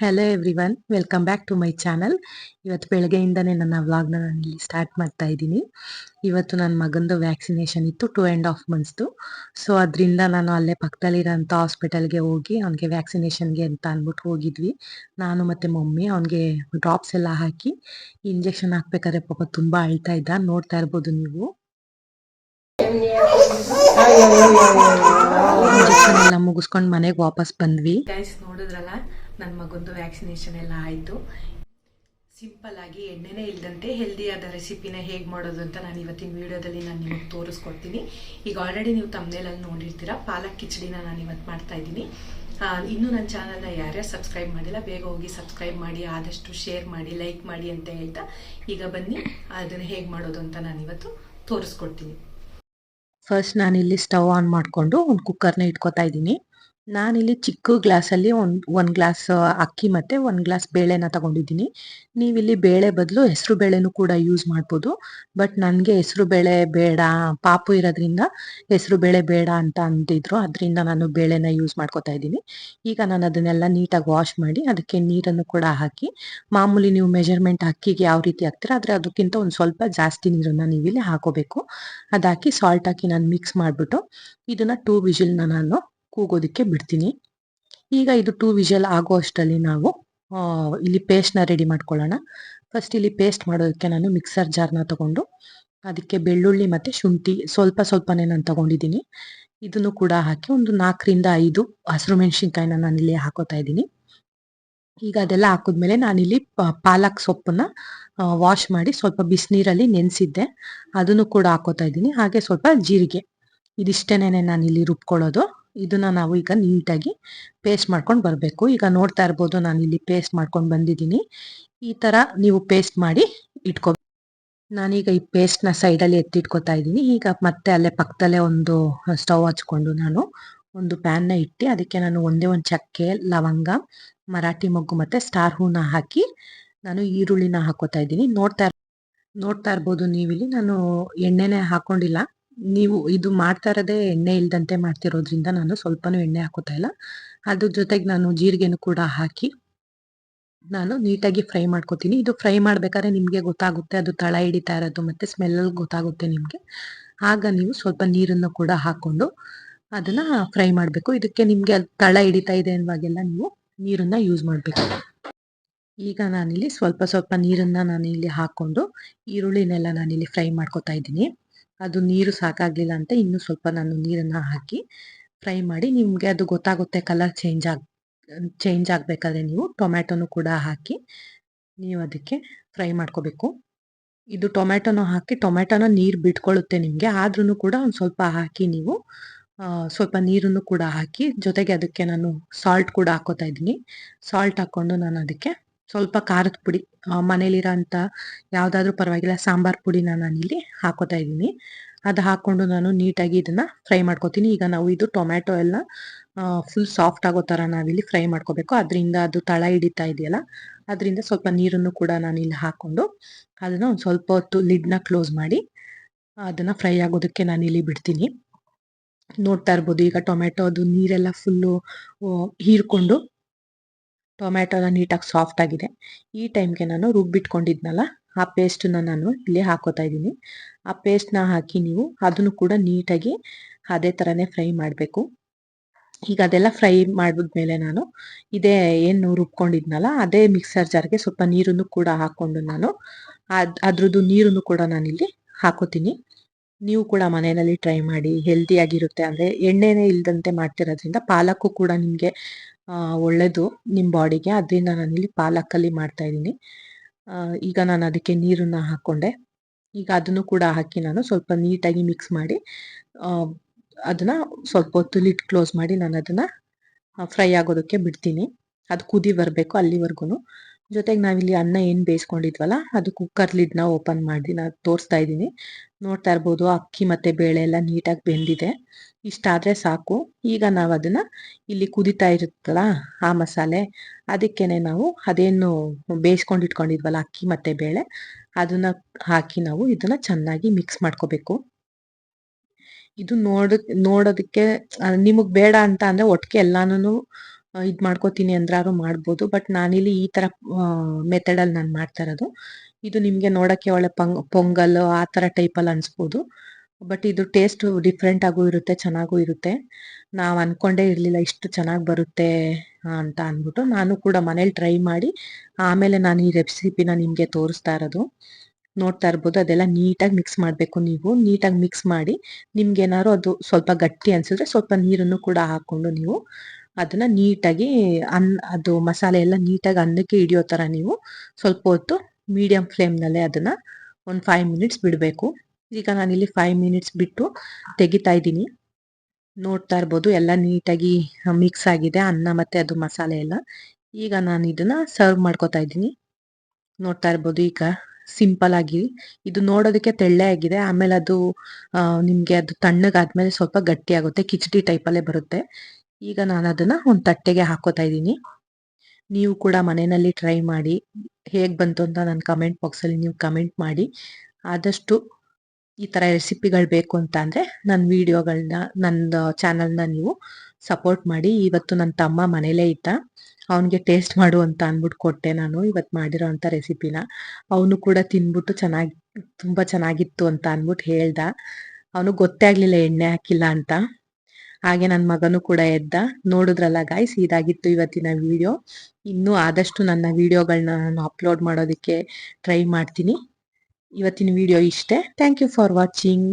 Hello everyone, welcome back to my channel. ಇವತ್ತು ಬೆಳಗ್ಗೆಯಿಂದನೇ ನನ್ನ ವ್ಲಾಗ್ನ ನಾನು ಇಲ್ಲಿ ಸ್ಟಾರ್ಟ್ ಮಾಡ್ತಾ ಇದ್ದೀನಿ. ಇವತ್ತು ನನ್ನ ಮಗಂದು ವ್ಯಾಕ್ಸಿನೇಷನ್ ಇತ್ತು, 2.5 ಮಂತ್ಸ್ದು. ಸೊ ಅದರಿಂದ ನಾನು ಅಲ್ಲೇ ಪಕ್ಕದಲ್ಲಿರೋಂಥ ಹಾಸ್ಪಿಟಲ್ಗೆ ಹೋಗಿ ಅವನಿಗೆ ವ್ಯಾಕ್ಸಿನೇಷನ್ಗೆ ಅಂತ ಅಂದ್ಬಿಟ್ಟು ಹೋಗಿದ್ವಿ. ನಾನು ಮತ್ತು ಮಮ್ಮಿ ಅವನಿಗೆ ಡ್ರಾಪ್ಸ್ ಎಲ್ಲ ಹಾಕಿ ಇಂಜೆಕ್ಷನ್ ಹಾಕ್ಬೇಕಾದ್ರೆ ಪಾಪ ತುಂಬ ಅಳ್ತಾ ಇದ್ದ, ನೋಡ್ತಾ ಇರ್ಬೋದು ನೀವು. ಇಂಜೆಕ್ಷನ್ ಎಲ್ಲ ಮುಗಿಸ್ಕೊಂಡು ಮನೆಗೆ ವಾಪಸ್ ಬಂದ್ವಿ. ಗೈಸ್ ನೋಡಿದ್ರಲ್ಲ, ನನ್ನ ಮಗಂದು ವ್ಯಾಕ್ಸಿನೇಷನ್ ಎಲ್ಲ ಆಯಿತು. ಸಿಂಪಲ್ ಆಗಿ ಎಣ್ಣೆನೇ ಇಲ್ಲದಂತೆ ಹೆಲ್ದಿಯಾದ ರೆಸಿಪಿನ ಹೇಗೆ ಮಾಡೋದು ಅಂತ ನಾನು ಇವತ್ತಿನ ವಿಡಿಯೋದಲ್ಲಿ ನಾನು ನಿಮಗೆ ತೋರಿಸ್ಕೊಡ್ತೀನಿ. ಈಗ ಆಲ್ರೆಡಿ ನೀವು ತಮ್ಮನೇಲಲ್ಲಿ ನೋಡಿರ್ತೀರ, ಪಾಲಕ್ ಕಿಚಡಿನ ನಾನು ಇವತ್ತು ಮಾಡ್ತಾ ಇದ್ದೀನಿ. ಇನ್ನೂ ನನ್ನ ಚಾನಲ್ನ ಯಾರ್ಯಾರು ಸಬ್ಸ್ಕ್ರೈಬ್ ಮಾಡಿಲ್ಲ ಬೇಗ ಹೋಗಿ ಸಬ್ಸ್ಕ್ರೈಬ್ ಮಾಡಿ, ಆದಷ್ಟು ಶೇರ್ ಮಾಡಿ, ಲೈಕ್ ಮಾಡಿ ಅಂತ ಹೇಳ್ತಾ ಈಗ ಬನ್ನಿ ಅದನ್ನು ಹೇಗೆ ಮಾಡೋದು ಅಂತ ನಾನು ಇವತ್ತು ತೋರಿಸ್ಕೊಡ್ತೀನಿ. ಫಸ್ಟ್ ನಾನಿಲ್ಲಿ ಸ್ಟವ್ ಆನ್ ಮಾಡಿಕೊಂಡು ಒಂದು ಕುಕ್ಕರ್ನ ಇಟ್ಕೊತಾ ಇದ್ದೀನಿ. ನಾನಿಲ್ಲಿ ಚಿಕ್ಕ ಗ್ಲಾಸಲ್ಲಿ ಒಂದು ಗ್ಲಾಸ್ ಅಕ್ಕಿ ಮತ್ತು 1 ಗ್ಲಾಸ್ ಬೇಳೆನ ತಗೊಂಡಿದ್ದೀನಿ. ನೀವಿಲ್ಲಿ ಬೇಳೆ ಬದಲು ಹೆಸರು ಬೇಳೆನೂ ಕೂಡ ಯೂಸ್ ಮಾಡ್ಬೋದು. ಬಟ್ ನನಗೆ ಹೆಸರು ಬೇಳೆ ಬೇಡ, ಪಾಪು ಇರೋದ್ರಿಂದ ಹೆಸರು ಬೇಳೆ ಬೇಡ ಅಂತ ಅಂದಿದ್ರು, ಅದರಿಂದ ನಾನು ಬೇಳೆನ ಯೂಸ್ ಮಾಡ್ಕೊತಾ ಇದ್ದೀನಿ. ಈಗ ನಾನು ಅದನ್ನೆಲ್ಲ ನೀಟಾಗಿ ವಾಶ್ ಮಾಡಿ ಅದಕ್ಕೆ ನೀರನ್ನು ಕೂಡ ಹಾಕಿ, ಮಾಮೂಲಿ ನೀವು ಮೆಜರ್ಮೆಂಟ್ ಅಕ್ಕಿಗೆ ಯಾವ ರೀತಿ ಹಾಕ್ತೀರಾ ಆದರೆ ಅದಕ್ಕಿಂತ ಒಂದು ಸ್ವಲ್ಪ ಜಾಸ್ತಿ ನೀರನ್ನು ನೀವಿಲ್ಲಿ ಹಾಕೋಬೇಕು. ಅದಾಕಿ ಸಾಲ್ಟ್ ಹಾಕಿ ನಾನು ಮಿಕ್ಸ್ ಮಾಡಿಬಿಟ್ಟು ಇದನ್ನು 2 ವಿಜಿಲ್ನ ನಾನು ಕೂಗೋದಕ್ಕೆ ಬಿಡ್ತೀನಿ. ಈಗ ಇದು 2 ವಿಷಲ್ ಆಗೋ ಅಷ್ಟರಲ್ಲಿ ನಾವು ಇಲ್ಲಿ ಪೇಸ್ಟ್ನ ರೆಡಿ ಮಾಡ್ಕೊಳ್ಳೋಣ. ಫಸ್ಟ್ ಇಲ್ಲಿ ಪೇಸ್ಟ್ ಮಾಡೋದಕ್ಕೆ ನಾನು ಮಿಕ್ಸರ್ ಜಾರ್ನ ತಗೊಂಡು ಅದಕ್ಕೆ ಬೆಳ್ಳುಳ್ಳಿ ಮತ್ತು ಶುಂಠಿ ಸ್ವಲ್ಪನೇ ನಾನು ತಗೊಂಡಿದ್ದೀನಿ. ಇದನ್ನು ಕೂಡ ಹಾಕಿ ಒಂದು 4ರಿಂದ 5 ಹಸಿರು ಮೆಣಸಿನ್ಕಾಯಿನ ನಾನಿಲ್ಲಿ ಹಾಕೋತಾ ಇದ್ದೀನಿ. ಈಗ ಅದೆಲ್ಲ ಹಾಕಿದ್ಮೇಲೆ ನಾನಿಲ್ಲಿ ಪಾಲಕ್ ಸೊಪ್ಪನ್ನ ವಾಶ್ ಮಾಡಿ ಸ್ವಲ್ಪ ಬಿಸಿನೀರಲ್ಲಿ ನೆನೆಸಿದ್ದೆ, ಅದನ್ನು ಕೂಡ ಹಾಕೋತಾ ಇದ್ದೀನಿ. ಹಾಗೆ ಸ್ವಲ್ಪ ಜೀರಿಗೆ, ಇದಿಷ್ಟೇನೆ ನಾನಿಲ್ಲಿ ರುಬ್ಕೊಳ್ಳೋದು. ಇದನ್ನ ನಾವು ಈಗ ನೀಟಾಗಿ ಪೇಸ್ಟ್ ಮಾಡ್ಕೊಂಡು ಬರಬೇಕು. ಈಗ ನೋಡ್ತಾ ಇರ್ಬೋದು ನಾನಿಲ್ಲಿ ಪೇಸ್ಟ್ ಮಾಡ್ಕೊಂಡು ಬಂದಿದ್ದೀನಿ. ಈ ಥರ ನೀವು ಪೇಸ್ಟ್ ಮಾಡಿ ಇಟ್ಕೋ. ನಾನೀಗ ಈ ಪೇಸ್ಟ್ನ ಸೈಡಲ್ಲಿ ಎತ್ತಿಟ್ಕೋತಾ ಇದ್ದೀನಿ. ಈಗ ಮತ್ತೆ ಅಲ್ಲೇ ಪಕ್ಕದಲ್ಲೇ ಒಂದು ಸ್ಟವ್ ಹಚ್ಕೊಂಡು ನಾನು ಒಂದು ಪ್ಯಾನ್ನ ಇಟ್ಟು ಅದಕ್ಕೆ ನಾನು ಒಂದೇ ಒಂದು ಚಕ್ಕೆ, ಲವಂಗ, ಮರಾಠಿ ಮೊಗ್ಗು ಮತ್ತು ಸ್ಟಾರ್ ಹೂನ ಹಾಕಿ ನಾನು ಈರುಳ್ಳಿನ ಹಾಕೋತಾ ಇದ್ದೀನಿ. ನೋಡ್ತಾ ಇರ್ಬೋದು ನೀವಿಲ್ಲಿ ನಾನು ಎಣ್ಣೆನೇ ಹಾಕೊಂಡಿಲ್ಲ. ನೀವು ಇದು ಮಾಡ್ತಾ ಇರೋದೇ ಎಣ್ಣೆ ಇಲ್ದಂತೆ ಮಾಡ್ತಿರೋದ್ರಿಂದ ನಾನು ಸ್ವಲ್ಪನೂ ಎಣ್ಣೆ ಹಾಕೋತಾ ಇಲ್ಲ. ಅದ್ರ ಜೊತೆಗೆ ನಾನು ಜೀರಿಗೆನೂ ಕೂಡ ಹಾಕಿ ನಾನು ನೀಟಾಗಿ ಫ್ರೈ ಮಾಡ್ಕೋತೀನಿ. ಇದು ಫ್ರೈ ಮಾಡ್ಬೇಕಾದ್ರೆ ನಿಮಗೆ ಗೊತ್ತಾಗುತ್ತೆ, ಅದು ತಳ ಹಿಡಿತಾ ಇರೋದು ಮತ್ತು ಸ್ಮೆಲ್ಲಲ್ಲಿ ಗೊತ್ತಾಗುತ್ತೆ ನಿಮಗೆ. ಆಗ ನೀವು ಸ್ವಲ್ಪ ನೀರನ್ನು ಕೂಡ ಹಾಕ್ಕೊಂಡು ಅದನ್ನ ಫ್ರೈ ಮಾಡಬೇಕು. ಇದಕ್ಕೆ ನಿಮಗೆ ತಳ ಹಿಡಿತಾ ಇದೆ ಅನ್ನುವಾಗೆಲ್ಲ ನೀವು ನೀರನ್ನ ಯೂಸ್ ಮಾಡಬೇಕು. ಈಗ ನಾನಿಲ್ಲಿ ಸ್ವಲ್ಪ ನೀರನ್ನ ನಾನಿಲ್ಲಿ ಹಾಕ್ಕೊಂಡು ಈರುಳ್ಳಿನೆಲ್ಲ ನಾನಿಲ್ಲಿ ಫ್ರೈ ಮಾಡ್ಕೋತಾ ಇದ್ದೀನಿ. ಅದು ನೀರು ಸಾಕಾಗಲಿಲ್ಲ ಅಂತ ಇನ್ನೂ ಸ್ವಲ್ಪ ನಾನು ನೀರನ್ನ ಹಾಕಿ ಫ್ರೈ ಮಾಡಿ, ನಿಮಗೆ ಅದು ಗೊತ್ತಾಗುತ್ತೆ ಕಲರ್ ಚೇಂಜ್ ಆಗಬೇಕಾದ್ರೆ ನೀವು ಟೊಮ್ಯಾಟೊನು ಕೂಡ ಹಾಕಿ ನೀವು ಅದಕ್ಕೆ ಫ್ರೈ ಮಾಡ್ಕೋಬೇಕು. ಇದು ಟೊಮ್ಯಾಟೊನ ಹಾಕಿ ಟೊಮ್ಯಾಟೊನ ನೀರು ಬಿಟ್ಕೊಳ್ಳುತ್ತೆ ನಿಮಗೆ, ಆದ್ರೂ ಕೂಡ ಒಂದು ಸ್ವಲ್ಪ ಹಾಕಿ ನೀವು ಸ್ವಲ್ಪ ನೀರನ್ನು ಕೂಡ ಹಾಕಿ, ಜೊತೆಗೆ ಅದಕ್ಕೆ ನಾನು ಸಾಲ್ಟ್ ಕೂಡ ಹಾಕೋತಾ ಇದ್ದೀನಿ. ಸಾಲ್ಟ್ ಹಾಕ್ಕೊಂಡು ನಾನು ಅದಕ್ಕೆ ಸ್ವಲ್ಪ ಖಾರದ ಪುಡಿ, ಮನೇಲಿರೋ ಅಂಥ ಯಾವುದಾದ್ರೂ ಪರವಾಗಿಲ್ಲ ಸಾಂಬಾರು ಪುಡಿನ ನಾನಿಲ್ಲಿ ಹಾಕೋತಾ ಇದ್ದೀನಿ. ಅದು ಹಾಕ್ಕೊಂಡು ನಾನು ನೀಟಾಗಿ ಇದನ್ನು ಫ್ರೈ ಮಾಡ್ಕೋತೀನಿ. ಈಗ ನಾವು ಇದು ಟೊಮ್ಯಾಟೊ ಎಲ್ಲ ಫುಲ್ ಸಾಫ್ಟ್ ಆಗೋ ಥರ ನಾವಿಲ್ಲಿ ಫ್ರೈ ಮಾಡ್ಕೋಬೇಕು. ಅದರಿಂದ ಅದು ತಳ ಹಿಡಿತಾ ಇದೆಯಲ್ಲ, ಅದರಿಂದ ಸ್ವಲ್ಪ ನೀರನ್ನು ಕೂಡ ನಾನಿಲ್ಲಿ ಹಾಕ್ಕೊಂಡು ಅದನ್ನು ಒಂದು ಸ್ವಲ್ಪ ಹೊತ್ತು ಲಿಡ್ನ ಕ್ಲೋಸ್ ಮಾಡಿ ಅದನ್ನು ಫ್ರೈ ಆಗೋದಕ್ಕೆ ನಾನಿಲ್ಲಿ ಬಿಡ್ತೀನಿ. ನೋಡ್ತಾ ಇರ್ಬೋದು ಈಗ ಟೊಮ್ಯಾಟೊದು ನೀರೆಲ್ಲ ಫುಲ್ಲು ಹೀರ್ಕೊಂಡು ಟೊಮ್ಯಾಟೊನ ನೀಟಾಗಿ ಸಾಫ್ಟ್ ಆಗಿದೆ. ಈ ಟೈಮ್ಗೆ ನಾನು ರುಬ್ಬಿಟ್ಕೊಂಡಿದ್ನಲ್ಲ ಆ ಪೇಸ್ಟನ್ನ ನಾನು ಇಲ್ಲಿ ಹಾಕೋತಾ ಇದ್ದೀನಿ. ಆ ಪೇಸ್ಟ್ನ ಹಾಕಿ ನೀವು ಅದನ್ನು ಕೂಡ ನೀಟಾಗಿ ಅದೇ ಥರನೇ ಫ್ರೈ ಮಾಡಬೇಕು. ಈಗ ಅದೆಲ್ಲ ಫ್ರೈ ಮಾಡಿದ್ಮೇಲೆ ನಾನು ಇದೇ ಏನು ರುಬ್ಕೊಂಡಿದ್ನಲ್ಲ ಅದೇ ಮಿಕ್ಸರ್ ಜಾರ್ಗೆ ಸ್ವಲ್ಪ ನೀರನ್ನು ಕೂಡ ಹಾಕ್ಕೊಂಡು ನಾನು ಅದ್ರದ್ದು ನೀರನ್ನು ಕೂಡ ನಾನಿಲ್ಲಿ ಹಾಕೋತೀನಿ. ನೀವು ಕೂಡ ಮನೆಯಲ್ಲಿ ಟ್ರೈ ಮಾಡಿ, ಹೆಲ್ದಿಯಾಗಿರುತ್ತೆ. ಅಂದರೆ ಎಣ್ಣೆನೇ ಇಲ್ಲದಂತೆ ಮಾಡ್ತಿರೋದ್ರಿಂದ ಪಾಲಕ್ಕು ಕೂಡ ನಿಮಗೆ ಒಳ್ಳೆಯದು ನಿಮ್ಮ ಬಾಡಿಗೆ. ಅದರಿಂದ ನಾನಿಲ್ಲಿ ಪಾಲಕಲ್ಲಿ ಮಾಡ್ತಾ ಇದ್ದೀನಿ. ಈಗ ನಾನು ಅದಕ್ಕೆ ನೀರನ್ನು ಹಾಕ್ಕೊಂಡೆ. ಈಗ ಅದನ್ನು ಕೂಡ ಹಾಕಿ ನಾನು ಸ್ವಲ್ಪ ನೀಟಾಗಿ ಮಿಕ್ಸ್ ಮಾಡಿ ಅದನ್ನು ಸ್ವಲ್ಪ ಹೊತ್ತು ಲಿಡ್ ಕ್ಲೋಸ್ ಮಾಡಿ ನಾನು ಅದನ್ನು ಫ್ರೈ ಆಗೋದಕ್ಕೆ ಬಿಡ್ತೀನಿ. ಅದು ಕುದಿ ಬರಬೇಕು ಅಲ್ಲಿವರೆಗೂ. ಜೊತೆಗೆ ನಾವಿಲ್ಲಿ ಅನ್ನ ಏನು ಬೇಯಿಸ್ಕೊಂಡಿದ್ವಲ್ಲ ಅದು ಕುಕ್ಕರ್ ಲಿಡ್ನ ಓಪನ್ ಮಾಡಿ ನಾನು ತೋರಿಸ್ತಾ ಇದ್ದೀನಿ. ನೋಡ್ತಾ ಇರ್ಬೋದು ಅಕ್ಕಿ ಮತ್ತು ಬೇಳೆ ಎಲ್ಲ ನೀಟಾಗಿ ಬೆಂದಿದೆ. ಇಷ್ಟಾದರೆ ಸಾಕು. ಈಗ ನಾವು ಅದನ್ನು ಇಲ್ಲಿ ಕುದಿತಾ ಇರುತ್ತಲ್ಲ ಆ ಮಸಾಲೆ, ಅದಕ್ಕೇನೆ ನಾವು ಅದೇನು ಬೇಯಿಸ್ಕೊಂಡು ಇಟ್ಕೊಂಡಿದ್ವಲ್ಲ ಅಕ್ಕಿ ಮತ್ತು ಬೇಳೆ, ಅದನ್ನು ಹಾಕಿ ನಾವು ಇದನ್ನು ಚೆನ್ನಾಗಿ ಮಿಕ್ಸ್ ಮಾಡ್ಕೋಬೇಕು. ಇದು ನೋಡೋದಕ್ಕೆ ನಿಮಗೆ ಬೇಡ ಅಂತ ಅಂದರೆ ಒಟ್ಟಿಗೆ ಎಲ್ಲಾನು ಇದು ಮಾಡ್ಕೋತೀನಿ ಅಂದ್ರಾದ್ರು ಮಾಡ್ಬೋದು. ಬಟ್ ನಾನಿಲ್ಲಿ ಈ ಥರ ಮೆಥಡಲ್ಲಿ ನಾನು ಮಾಡ್ತಾ ಇರೋದು. ಇದು ನಿಮಗೆ ನೋಡೋಕ್ಕೆ ಒಳ್ಳೆ ಪೊಂಗಲ್ ಆ ಥರ ಟೈಪಲ್ಲಿ ಅನಿಸ್ಬೋದು. ಬಟ್ ಇದು ಟೇಸ್ಟ್ ಡಿಫ್ರೆಂಟ್ ಆಗೂ ಇರುತ್ತೆ, ಚೆನ್ನಾಗೂ ಇರುತ್ತೆ. ನಾವು ಅನ್ಕೊಂಡೇ ಇರಲಿಲ್ಲ ಇಷ್ಟು ಚೆನ್ನಾಗಿ ಬರುತ್ತೆ ಅಂತ ಅಂದ್ಬಿಟ್ಟು. ನಾನು ಕೂಡ ಮನೇಲಿ ಟ್ರೈ ಮಾಡಿ ಆಮೇಲೆ ನಾನು ಈ ರೆಸಿಪಿನ ನಿಮಗೆ ತೋರಿಸ್ತಾ ಇರೋದು. ನೋಡ್ತಾ ಇರ್ಬೋದು, ಅದೆಲ್ಲ ನೀಟಾಗಿ ಮಿಕ್ಸ್ ಮಾಡಬೇಕು. ನೀವು ನೀಟಾಗಿ ಮಿಕ್ಸ್ ಮಾಡಿ ನಿಮ್ಗೇನಾದ್ರು ಅದು ಸ್ವಲ್ಪ ಗಟ್ಟಿ ಅನಿಸಿದ್ರೆ ಸ್ವಲ್ಪ ನೀರನ್ನು ಕೂಡ ಹಾಕ್ಕೊಂಡು ನೀವು ಅದನ್ನ ನೀಟಾಗಿ ಅದು ಮಸಾಲೆ ಎಲ್ಲ ನೀಟಾಗಿ ಅನ್ನಕ್ಕೆ ಹಿಡಿಯೋ ಥರ ನೀವು ಸ್ವಲ್ಪ ಹೊತ್ತು ಮೀಡಿಯಂ ಫ್ಲೇಮ್ನಲ್ಲೇ ಅದನ್ನ ಒಂದು 5 ಮಿನಿಟ್ಸ್ ಬಿಡಬೇಕು. ಈಗ ನಾನಿಲ್ಲಿ 5 ಮಿನಿಟ್ಸ್ ಬಿಟ್ಟು ತೆಗಿತಾ ಇದ್ದೀನಿ. ನೋಡ್ತಾ ಇರ್ಬೋದು ಎಲ್ಲ ನೀಟಾಗಿ ಮಿಕ್ಸ್ ಆಗಿದೆ ಅನ್ನ ಮತ್ತೆ ಅದು ಮಸಾಲೆ ಎಲ್ಲ. ಈಗ ನಾನು ಇದನ್ನ ಸರ್ವ್ ಮಾಡ್ಕೊತಾ ಇದ್ದೀನಿ. ನೋಡ್ತಾ ಇರ್ಬೋದು ಈಗ ಸಿಂಪಲ್ ಆಗಿ ಇದು ನೋಡೋದಕ್ಕೆ ತೆಳ್ಳೆ ಆಗಿದೆ. ಆಮೇಲೆ ಅದು ನಿಮಗೆ ಅದು ತಣ್ಣಗಾದ್ಮೇಲೆ ಸ್ವಲ್ಪ ಗಟ್ಟಿ ಆಗುತ್ತೆ, ಕಿಚಡಿ ಟೈಪಲ್ಲೇ ಬರುತ್ತೆ. ಈಗ ನಾನು ಅದನ್ನ ಒಂದು ತಟ್ಟೆಗೆ ಹಾಕೋತಾ ಇದ್ದೀನಿ. ನೀವು ಕೂಡ ಮನೆಯಲ್ಲಿ ಟ್ರೈ ಮಾಡಿ ಹೇಗೆ ಬಂತು ಅಂತ ನನ್ನ ಕಮೆಂಟ್ ಬಾಕ್ಸಲ್ಲಿ ನೀವು ಕಮೆಂಟ್ ಮಾಡಿ. ಆದಷ್ಟು ಈ ಥರ ರೆಸಿಪಿಗಳು ಬೇಕು ಅಂತ ಅಂದರೆ ನನ್ನ ವಿಡಿಯೋಗಳನ್ನ ನನ್ನ ಚಾನಲ್ನ ನೀವು ಸಪೋರ್ಟ್ ಮಾಡಿ. ಇವತ್ತು ನನ್ನ ತಮ್ಮ ಮನೇಲೇ ಇದ್ದ, ಅವನಿಗೆ ಟೇಸ್ಟ್ ಮಾಡು ಅಂತ ಅಂದ್ಬಿಟ್ಟು ಕೊಟ್ಟೆ ನಾನು ಇವತ್ತು ಮಾಡಿರೋ ಅಂಥ ರೆಸಿಪಿನ. ಅವನು ಕೂಡ ತಿಂದ್ಬಿಟ್ಟು ತುಂಬ ಚೆನ್ನಾಗಿತ್ತು ಅಂತ ಅಂದ್ಬಿಟ್ಟು ಹೇಳ್ದ. ಅವನಿಗೆ ಗೊತ್ತೇ ಆಗಲಿಲ್ಲ ಎಣ್ಣೆ ಹಾಕಿಲ್ಲ ಅಂತ. ಹಾಗೆ ನನ್ನ ಮಗನೂ ಕೂಡ ಎದ್ದ. ನೋಡಿದ್ರಲ್ಲ ಗಾಯ್ಸ್, ಇದಾಗಿತ್ತು ಇವತ್ತಿನ ವಿಡಿಯೋ. ಇನ್ನೂ ಆದಷ್ಟು ನನ್ನ ವಿಡಿಯೋಗಳನ್ನ ನಾನು ಅಪ್ಲೋಡ್ ಮಾಡೋದಕ್ಕೆ ಟ್ರೈ ಮಾಡ್ತೀನಿ. ಇವತ್ತಿನ ವಿಡಿಯೋ ಇಷ್ಟೇ. Thank you for watching.